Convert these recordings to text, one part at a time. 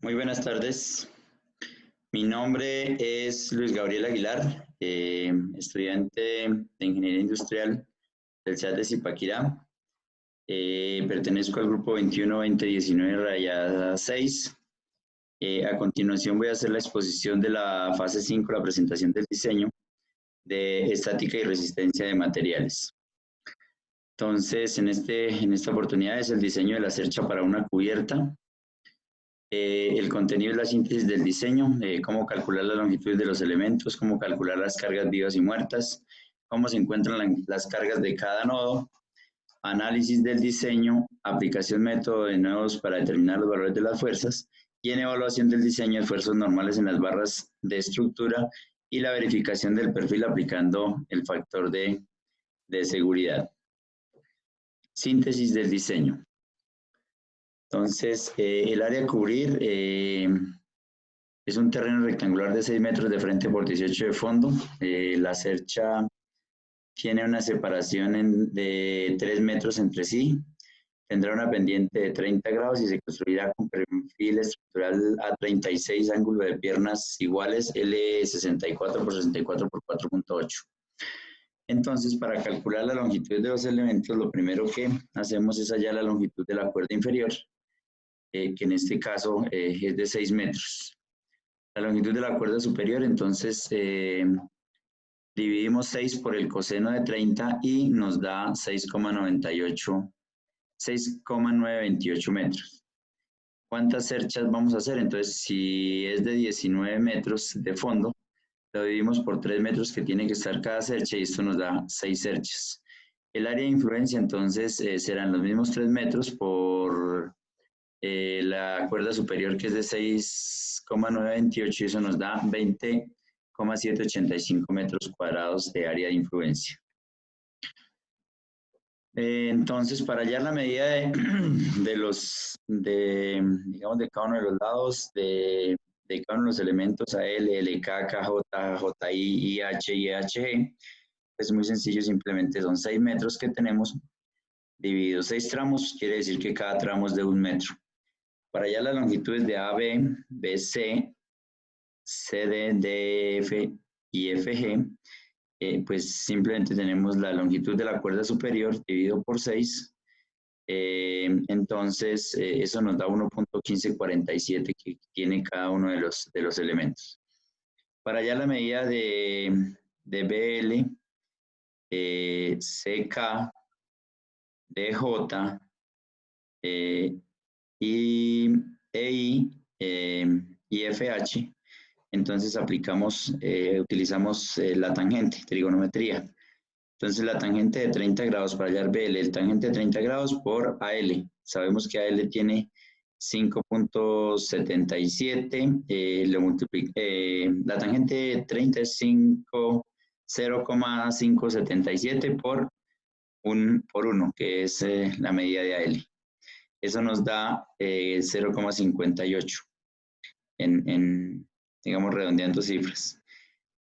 Muy buenas tardes. Mi nombre es Luis Gabriel Aguilar, estudiante de Ingeniería Industrial del CEAT de Zipaquirá. Pertenezco al grupo 21-2019-6. A continuación voy a hacer la exposición de la fase 5, la presentación del diseño de estática y resistencia de materiales. Entonces, en esta oportunidad es el diseño de la cercha para una cubierta. El contenido es la síntesis del diseño, cómo calcular la longitud de los elementos, cómo calcular las cargas vivas y muertas, cómo se encuentran las cargas de cada nodo, análisis del diseño, aplicación método de nuevos para determinar los valores de las fuerzas y en evaluación del diseño de esfuerzos normales en las barras de estructura y la verificación del perfil aplicando el factor de seguridad. Síntesis del diseño. Entonces, el área a cubrir es un terreno rectangular de 6 metros de frente por 18 de fondo. La cercha tiene una separación de 3 metros entre sí. Tendrá una pendiente de 30 grados y se construirá con perfil estructural a 36, ángulo de piernas iguales, L64 por 64 por 4.8. Entonces, para calcular la longitud de los elementos, lo primero que hacemos es hallar la longitud de la cuerda inferior, que en este caso es de 6 metros. La longitud de la cuerda superior, entonces dividimos 6 por el coseno de 30 y nos da 6,928 metros. ¿Cuántas cerchas vamos a hacer? Entonces, si es de 19 metros de fondo, lo dividimos por 3 metros que tiene que estar cada cercha y esto nos da 6 cerchas. El área de influencia, entonces, serán los mismos 3 metros por la cuerda superior, que es de 6,928, y eso nos da 20,785 metros cuadrados de área de influencia. Entonces, para hallar la medida de cada uno de los lados, de cada uno de los elementos AL, LK, KJ, JI, IH y EHG, es muy sencillo, simplemente son 6 metros que tenemos divididos 6 tramos, quiere decir que cada tramo es de 1 metro. Para hallar las longitudes de AB, BC, CD, DF y FG, pues simplemente tenemos la longitud de la cuerda superior dividido por 6. Entonces, eso nos da 1.1547 que tiene cada uno de los elementos. Para hallar la medida de BL, CK, DJ, y EI y FH, entonces utilizamos la tangente, trigonometría. Entonces la tangente de 30 grados para hallar BL, el tangente de 30 grados por AL. Sabemos que AL tiene 5.77, la tangente de 30 es 0,577 por 1, que es la medida de AL. Eso nos da 0,58 digamos, redondeando cifras.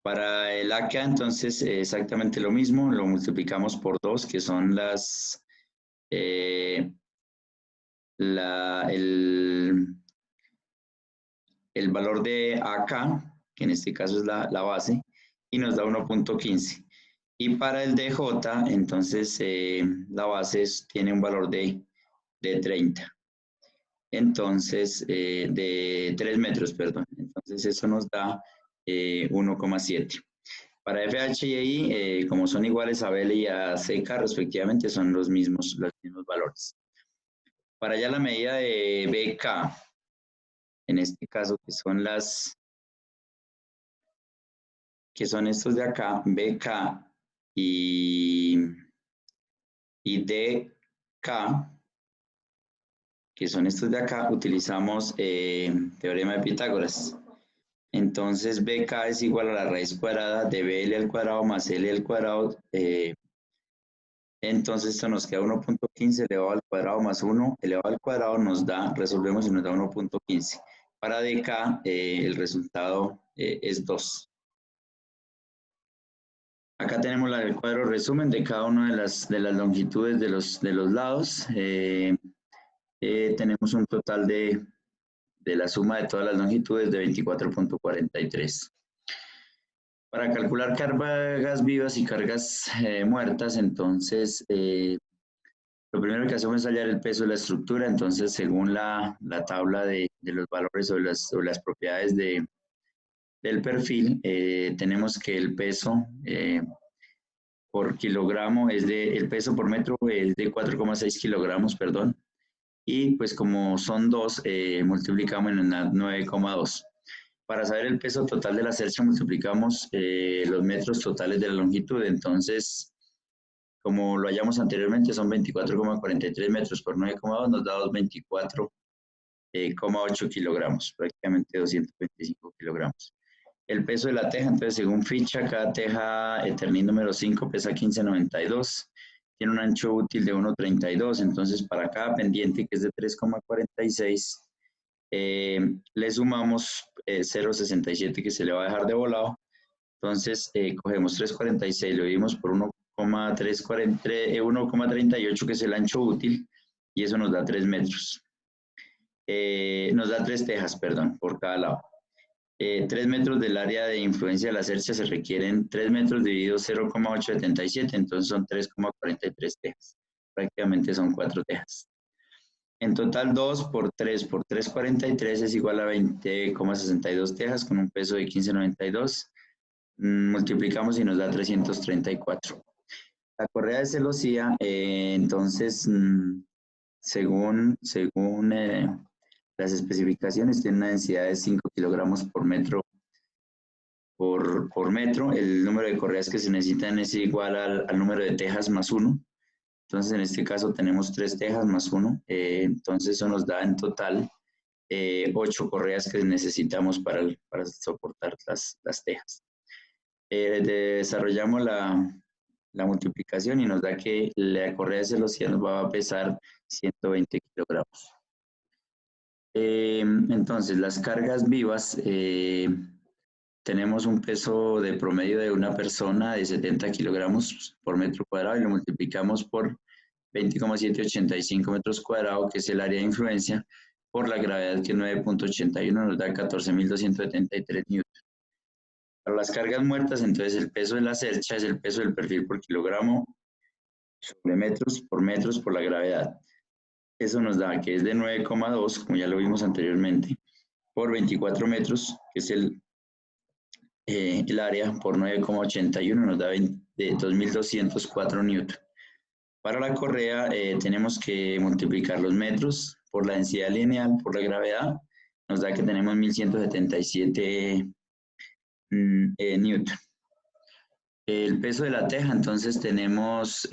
Para el AK, entonces, exactamente lo mismo, lo multiplicamos por 2, que son el valor de AK, que en este caso es la base, y nos da 1.15. Y para el DJ, entonces, la base tiene un valor de 30. Entonces, de 3 metros, perdón. Entonces, eso nos da 1,7. Para FH y EI, como son iguales a BL y a CK, respectivamente, son los mismos valores. Para allá la medida de BK, en este caso, que son estos de acá, BK y DK, que son estos de acá, utilizamos teorema de Pitágoras. Entonces, BK es igual a la raíz cuadrada de BL al cuadrado más L al cuadrado. Entonces, esto nos queda 1.15 elevado al cuadrado más 1 elevado al cuadrado, resolvemos y nos da 1.15. Para DK, el resultado es 2. Acá tenemos el cuadro resumen de cada una de las longitudes de los lados. Tenemos un total de de la suma de todas las longitudes de 24.43. Para calcular cargas vivas y cargas muertas, entonces lo primero que hacemos es hallar el peso de la estructura. Entonces, según la tabla de los valores o las propiedades del perfil, tenemos que el peso por kilogramo el peso por metro es de 4,6 kilogramos, perdón. Y pues como son 2, multiplicamos en 9,2. Para saber el peso total de la cercha multiplicamos los metros totales de la longitud. Entonces, como lo hallamos anteriormente, son 24,43 metros por 9,2, nos da 24,8 kilogramos, prácticamente 225 kilogramos. El peso de la teja, entonces según ficha, cada teja Eternit número 5 pesa 15,92, tiene un ancho útil de 1,32, entonces para cada pendiente que es de 3,46, le sumamos 0,67 que se le va a dejar de volado. Entonces cogemos 3,46, lo dividimos por 1,38 que es el ancho útil, y eso nos da 3 metros. Nos da 3 tejas, perdón, por cada lado. 3 metros del área de influencia de la cercha se requieren 3 metros dividido 0,877, entonces son 3,43 tejas. Prácticamente son 4 tejas. En total 2 por 3 por 3,43 es igual a 20,62 tejas con un peso de 15,92. Multiplicamos y nos da 334. La correa de celosía, entonces, según las especificaciones, tiene una densidad de 5 kilogramos por metro por metro. El número de correas que se necesitan es igual al número de tejas más 1. Entonces, en este caso tenemos 3 tejas más 1. Entonces, eso nos da en total 8 correas que necesitamos para soportar las tejas. Desarrollamos la multiplicación y nos da que la correa de celosía nos va a pesar 120 kilogramos. Entonces, las cargas vivas, tenemos un peso de promedio de una persona de 70 kilogramos por metro cuadrado y lo multiplicamos por 20,785 metros cuadrados, que es el área de influencia, por la gravedad, que es 9,81, nos da 14.273 newtons. Para las cargas muertas, entonces el peso de la cercha es el peso del perfil por kilogramo sobre metros por la gravedad. Eso nos da que es de 9,2, como ya lo vimos anteriormente, por 24 metros, que es el área, por 9,81, nos da 2.204 newton. Para la correa tenemos que multiplicar los metros por la densidad lineal, por la gravedad, nos da que tenemos 1.177 newton. El peso de la teja, entonces tenemos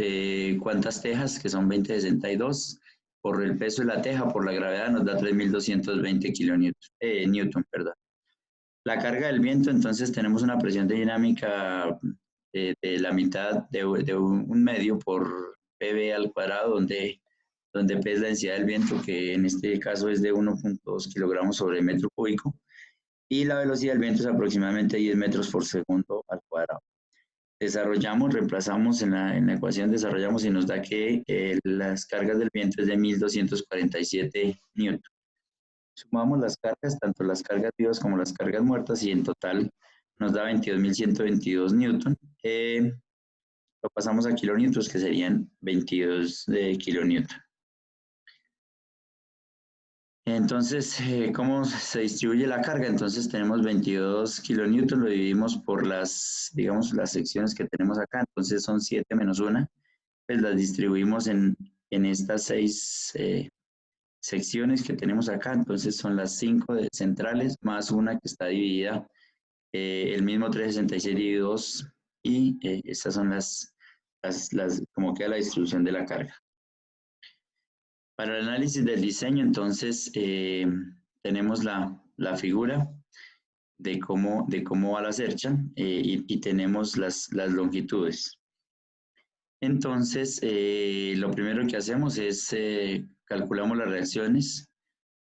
cuántas tejas, que son 20,62, por el peso de la teja, por la gravedad, nos da 3.220 kilonewton, perdón. La carga del viento, entonces tenemos una presión dinámica de la mitad de un medio por PV al cuadrado, donde P es la densidad del viento, que en este caso es de 1,2 kilogramos sobre metro cúbico, y la velocidad del viento es aproximadamente 10 metros por segundo al cuadrado. Desarrollamos, reemplazamos en la ecuación, desarrollamos y nos da que las cargas del viento es de 1.247 newton. Sumamos las cargas, tanto las cargas vivas como las cargas muertas, y en total nos da 22.122 newton. Lo pasamos a kilonewtons, que serían 22 kilonewton. Entonces, ¿cómo se distribuye la carga? Entonces tenemos 22 kilonewton, lo dividimos por las secciones que tenemos acá, entonces son 7 menos 1, pues las distribuimos en estas 6 secciones que tenemos acá, entonces son las 5 centrales más una que está dividida, el mismo 366 dividido 2, y estas son como queda la distribución de la carga. Para el análisis del diseño, entonces, tenemos la figura de cómo va la cercha, y tenemos las longitudes. Entonces, lo primero que hacemos es calculamos las reacciones.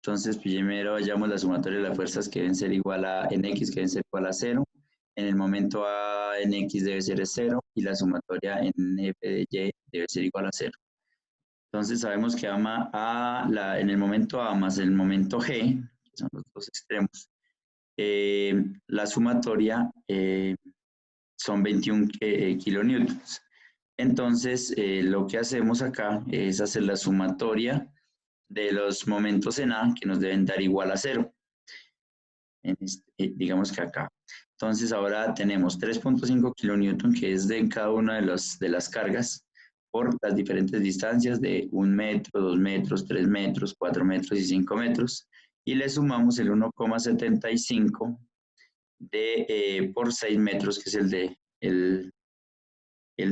Entonces, primero hallamos la sumatoria de las fuerzas, que deben ser igual a Nx, que deben ser igual a 0. En el momento A, Nx debe ser 0, y la sumatoria en F de Y debe ser igual a 0. Entonces sabemos que en el momento A más el momento G, que son los dos extremos, la sumatoria son 21 kilonewtons. Entonces, lo que hacemos acá es hacer la sumatoria de los momentos en A que nos deben dar igual a 0. Digamos que acá. Entonces, ahora tenemos 3.5 kilonewton, que es de cada una de las cargas por las diferentes distancias de 1 metro, 2 metros, 3 metros, 4 metros y 5 metros. Y le sumamos el 1,75 por 6 metros, que es el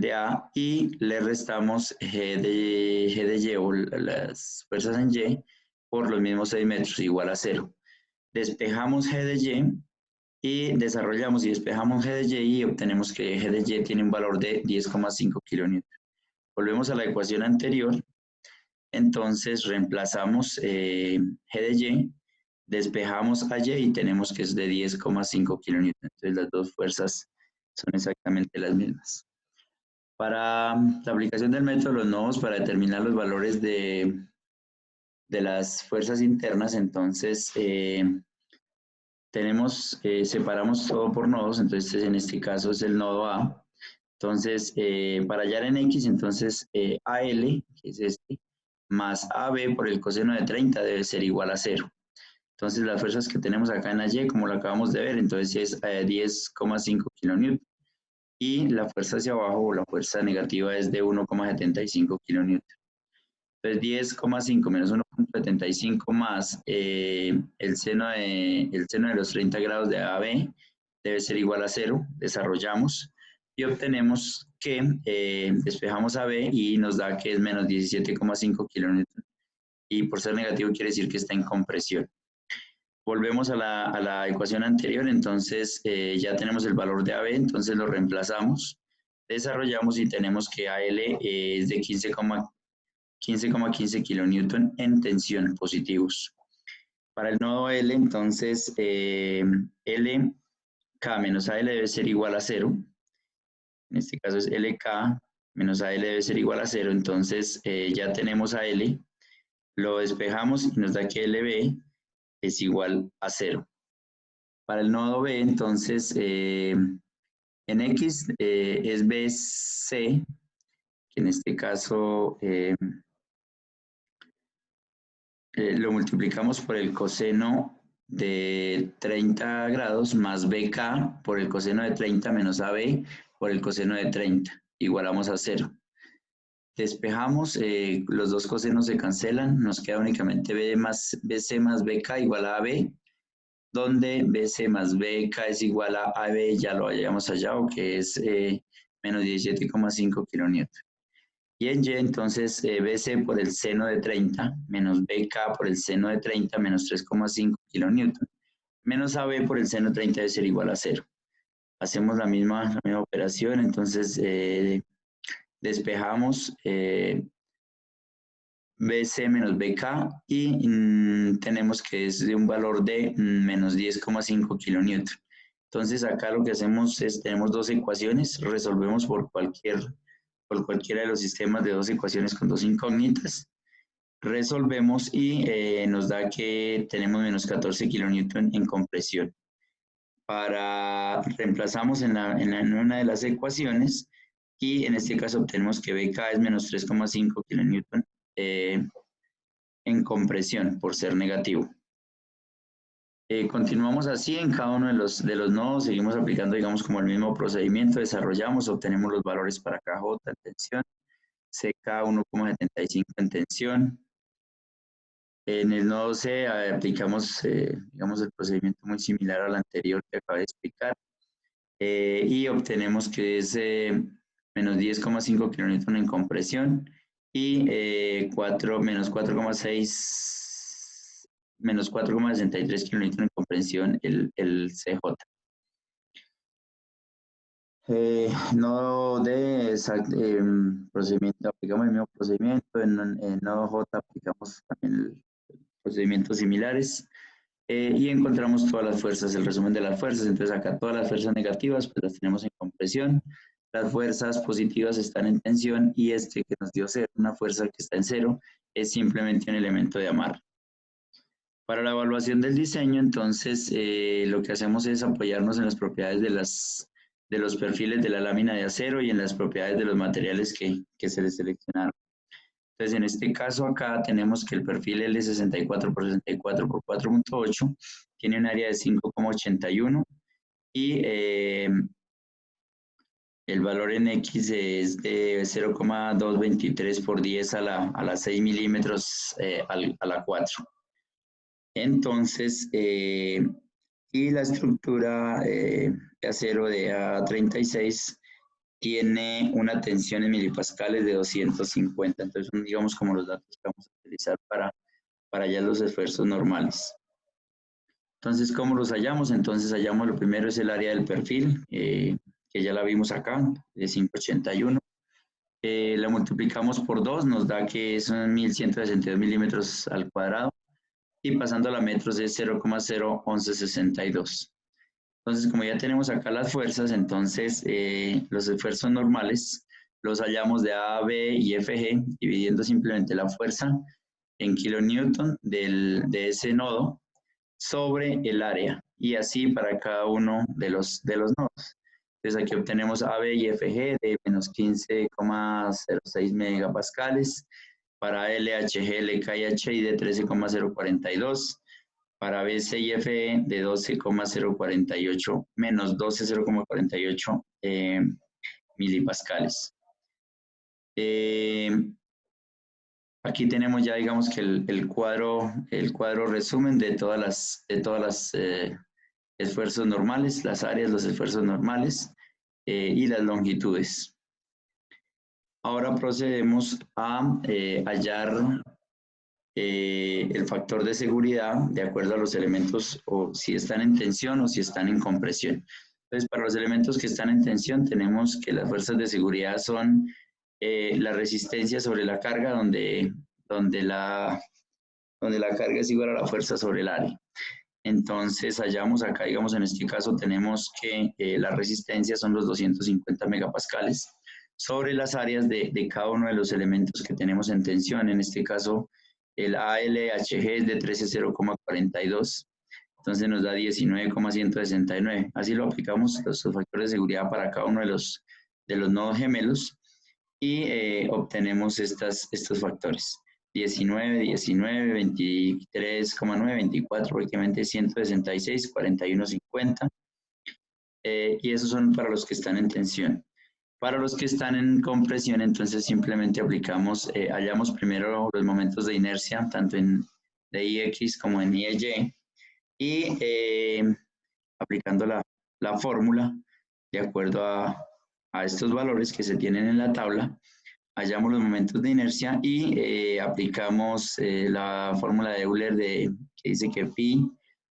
de A, y le restamos G de Y, o las fuerzas en Y, por los mismos 6 metros, igual a 0. Despejamos G de Y y desarrollamos y despejamos G de Y y obtenemos que G de Y tiene un valor de 10,5 kilonewton. Volvemos a la ecuación anterior, entonces reemplazamos G de Y, despejamos a Y y tenemos que es de 10,5 kilonewton. Entonces las dos fuerzas son exactamente las mismas. Para la aplicación del método de los nodos para determinar los valores de las fuerzas internas, entonces separamos todo por nodos, entonces en este caso es el nodo A. Entonces, para hallar en X, entonces AL, que es este, más AB por el coseno de 30 debe ser igual a 0. Entonces, las fuerzas que tenemos acá en AY, como lo acabamos de ver, entonces es 10,5 kilonewton. Y la fuerza hacia abajo, o la fuerza negativa, es de 1,75 kilonewton. Entonces, 10,5 menos 1,75 más el seno de los 30 grados de AB debe ser igual a 0. Desarrollamos y obtenemos que despejamos AB y nos da que es menos 17,5 kilonewton. Y por ser negativo quiere decir que está en compresión. Volvemos a la ecuación anterior, entonces ya tenemos el valor de AB, entonces lo reemplazamos, desarrollamos y tenemos que AL es de 15,15 kilonewton en tensión positivos. Para el nodo L, entonces LK menos AL debe ser igual a 0. En este caso es LK menos AL debe ser igual a 0. Entonces ya tenemos a L, lo despejamos y nos da que LB es igual a 0. Para el nodo B, entonces en X es BC, que en este caso lo multiplicamos por el coseno de 30 grados más BK por el coseno de 30 menos AB por el coseno de 30. Igualamos a 0. Despejamos, los dos cosenos se cancelan, nos queda únicamente BC más BK igual a AB, donde BC más BK es igual a AB, ya lo hayamos hallado, que es menos 17,5 kilonewton. Y en Y, entonces, BC por el seno de 30, menos BK por el seno de 30, menos 3,5 kilonewton, menos AB por el seno de 30 debe ser igual a 0. Hacemos la misma operación, entonces despejamos BC menos BK y tenemos que es de un valor de menos 10,5 kilonewton. Entonces acá lo que hacemos es, tenemos dos ecuaciones, resolvemos por cualquiera de los sistemas de dos ecuaciones con dos incógnitas, resolvemos y nos da que tenemos menos 14 kilonewton en compresión. Reemplazamos en una de las ecuaciones y en este caso obtenemos que BK es menos 3,5 kilonewton en compresión por ser negativo. Continuamos así en cada uno de los nodos, seguimos aplicando, digamos, como el mismo procedimiento, desarrollamos, obtenemos los valores para KJ en tensión, CK 1,75 en tensión. En el nodo C aplicamos, digamos, el procedimiento muy similar al anterior que acabé de explicar y obtenemos que es menos 10,5 kilonewton en compresión y menos 4,63 kilonewton en compresión el CJ. Nodo D, procedimiento, aplicamos el mismo procedimiento, en nodo J aplicamos también procedimientos similares y encontramos todas las fuerzas, el resumen de las fuerzas. Entonces acá todas las fuerzas negativas pues las tenemos en compresión, las fuerzas positivas están en tensión y este que nos dio 0, una fuerza que está en 0, es simplemente un elemento de amarre. Para la evaluación del diseño, entonces, lo que hacemos es apoyarnos en las propiedades de los perfiles de la lámina de acero y en las propiedades de los materiales que se les seleccionaron. Entonces, en este caso acá tenemos que el perfil L64 por 64 por 4.8 tiene un área de 5,81 y el valor en X es de 0,223 por 10 a la 6 milímetros a la 4. Entonces, y la estructura de acero de A36 tiene una tensión en milipascales de 250. Entonces, son, digamos, como los datos que vamos a utilizar para ya los esfuerzos normales. Entonces, ¿cómo los hallamos? Entonces, hallamos, lo primero es el área del perfil, que ya la vimos acá, de 581. La multiplicamos por 2, nos da que son 1162 milímetros al cuadrado. Y pasando a la metros es 0,01162. Entonces, como ya tenemos acá las fuerzas, entonces los esfuerzos normales los hallamos de A, B y FG, dividiendo simplemente la fuerza en kilonewton de ese nodo sobre el área, y así para cada uno de los nodos. Entonces aquí obtenemos AB y FG de menos 15,06 megapascales, para LHG, LK y HI de 13,042, para BC y FE de 12,048, menos 12,048 milipascales. Aquí tenemos ya, digamos, que el cuadro resumen de todas las esfuerzos normales, las áreas, los esfuerzos normales y las longitudes. Ahora procedemos a hallar el factor de seguridad de acuerdo a los elementos, o si están en tensión o si están en compresión. Entonces, para los elementos que están en tensión, tenemos que las fuerzas de seguridad son la resistencia sobre la carga, donde la carga es igual a la fuerza sobre el área. Entonces, hallamos acá, digamos, en este caso tenemos que la resistencia son los 250 megapascales sobre las áreas de cada uno de los elementos que tenemos en tensión. En este caso, el ALHG es de 13,042, entonces nos da 19,169. Así lo aplicamos los factores de seguridad para cada uno de los nodos gemelos y obtenemos estos factores. 19, 19, 23,9, 24, prácticamente 166, 41,50. Y esos son para los que están en tensión. Para los que están en compresión, entonces simplemente aplicamos, hallamos primero los momentos de inercia, tanto en DIX como en IEY, y aplicando la fórmula, de acuerdo a estos valores que se tienen en la tabla, hallamos los momentos de inercia y aplicamos la fórmula de Euler que dice que pi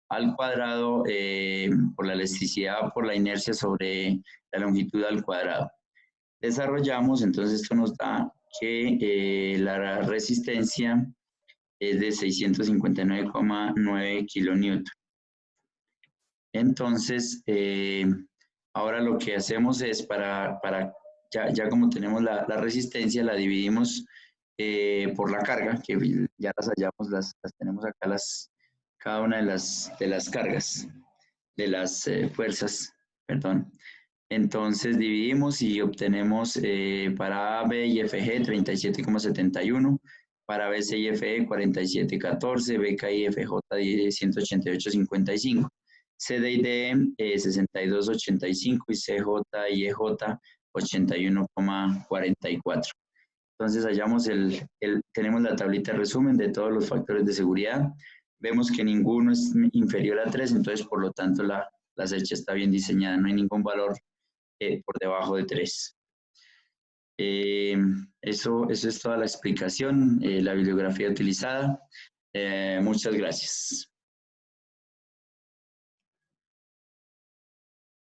al cuadrado por la elasticidad por la inercia sobre la longitud al cuadrado. Desarrollamos, entonces esto nos da que la resistencia es de 659,9 kilonewton. Entonces, ahora lo que hacemos es ya como tenemos la resistencia, la dividimos por la carga, que ya las hallamos, las tenemos acá, cada una de las cargas, de las fuerzas, perdón. Entonces dividimos y obtenemos para A, B y FG 37,71, para BC y FE 47,14, BK y FJ 188,55, CD y DM 62,85 y CJ y EJ 81,44. Entonces hallamos tenemos la tablita de resumen de todos los factores de seguridad. Vemos que ninguno es inferior a 3, entonces por lo tanto la secha está bien diseñada, no hay ningún valor por debajo de 3. Eso es toda la explicación, la bibliografía utilizada. Muchas gracias.